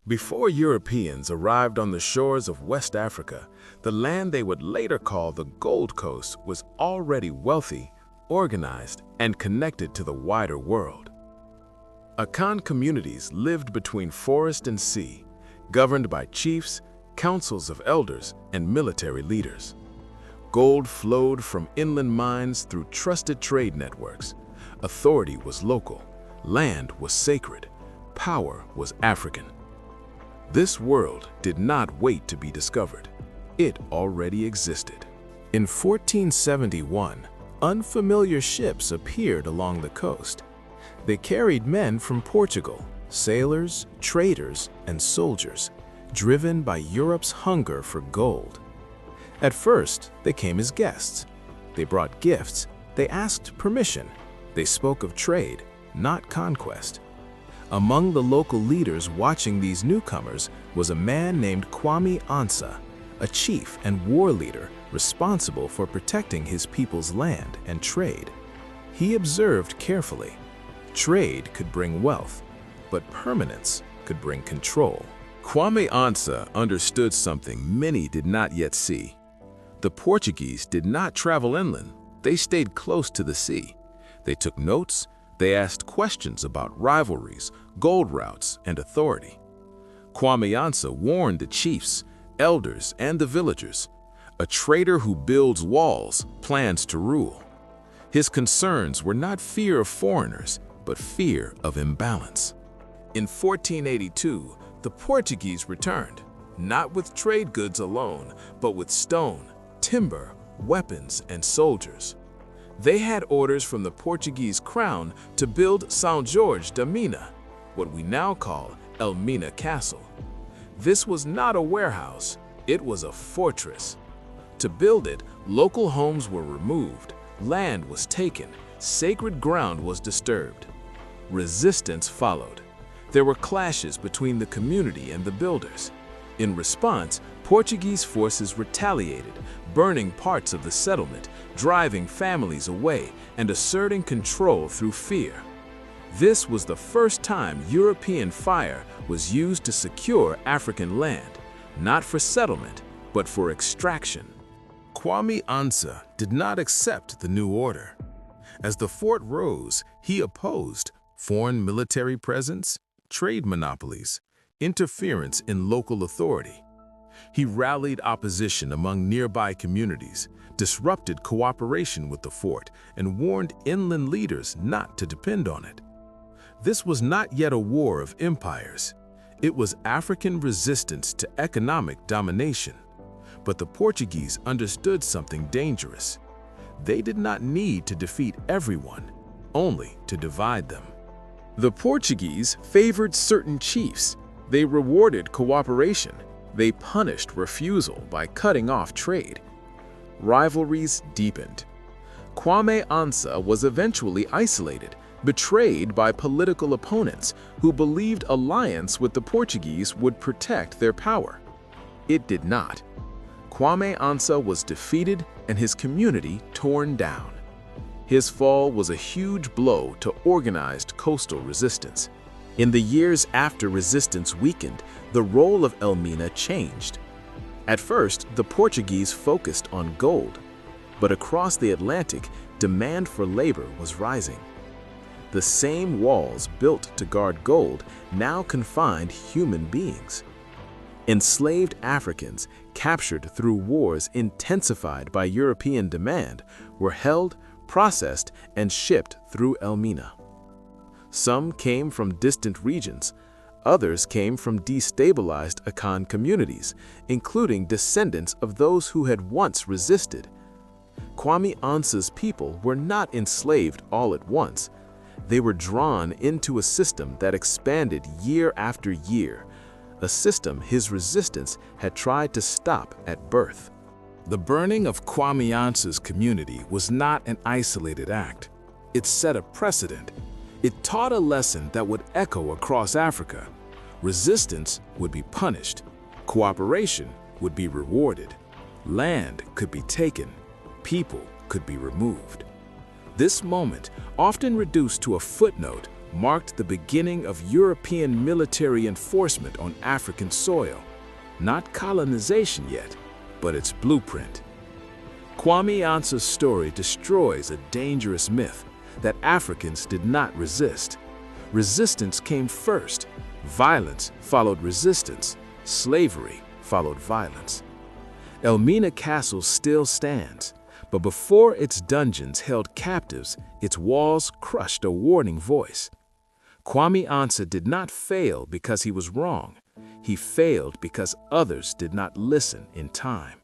Before Europeans arrived on the shores of West Africa, the land they would later call the Gold Coast was already wealthy, organized, and connected to the wider world. Akan communities lived between forest and sea, governed by chiefs, councils of elders, and military leaders. Gold flowed from inland mines through trusted trade networks. Authority was local, land was sacred, power was African. This world did not wait to be discovered. It already existed. In 1471, unfamiliar ships appeared along the coast. They carried men from Portugal, sailors, traders, and soldiers, driven by Europe's hunger for gold. At first, they came as guests. They brought gifts. They asked permission. They spoke of trade, not conquest. Among the local leaders watching these newcomers was a man named Kwame Ansah, a chief and war leader responsible for protecting his people's land and trade. He observed carefully. Trade could bring wealth, but permanence could bring control. Kwame Ansah understood something many did not yet see. The Portuguese did not travel inland. They stayed close to the sea. They took notes. They asked questions about rivalries, gold routes, and authority. Kwame Ansah warned the chiefs, elders, and the villagers. A trader who builds walls plans to rule. His concerns were not fear of foreigners, but fear of imbalance. In 1482, the Portuguese returned, not with trade goods alone, but with stone, timber, weapons, and soldiers. They had orders from the Portuguese crown to build São Jorge da Mina, what we now call Elmina Castle. This was not a warehouse, it was a fortress. To build it, local homes were removed, land was taken, sacred ground was disturbed. Resistance followed. There were clashes between the community and the builders. In response, Portuguese forces retaliated, burning parts of the settlement, driving families away, and asserting control through fear. This was the first time European fire was used to secure African land, not for settlement, but for extraction. Kwame Ansah did not accept the new order. As the fort rose, he opposed foreign military presence, trade monopolies, interference in local authority. He rallied opposition among nearby communities, disrupted cooperation with the fort, and warned inland leaders not to depend on it. This was not yet a war of empires. It was African resistance to economic domination. But the Portuguese understood something dangerous. They did not need to defeat everyone, only to divide them. The Portuguese favored certain chiefs. They rewarded cooperation. They punished refusal by cutting off trade. Rivalries deepened. Kwame Ansah was eventually isolated, betrayed by political opponents who believed alliance with the Portuguese would protect their power. It did not. Kwame Ansah was defeated and his community torn down. His fall was a huge blow to organized coastal resistance. In the years after resistance weakened, the role of Elmina changed. At first, the Portuguese focused on gold, but across the Atlantic, demand for labor was rising. The same walls built to guard gold now confined human beings. Enslaved Africans, captured through wars intensified by European demand, were held, processed, and shipped through Elmina. Some came from distant regions. Others came from destabilized Akan communities, including descendants of those who had once resisted. Kwame Ansah's people were not enslaved all at once. They were drawn into a system that expanded year after year, a system his resistance had tried to stop at birth. The burning of Kwame Ansah's community was not an isolated act. It set a precedent. It taught a lesson that would echo across Africa. Resistance would be punished. Cooperation would be rewarded. Land could be taken. People could be removed. This moment, often reduced to a footnote, marked the beginning of European military enforcement on African soil. Not colonization yet, but its blueprint. Kwame Ansah's story destroys a dangerous myth that Africans did not resist. Resistance came first. Violence followed resistance. Slavery followed violence. Elmina Castle still stands, but before its dungeons held captives, its walls crushed a warning voice. Kwame Ansah did not fail because he was wrong. He failed because others did not listen in time.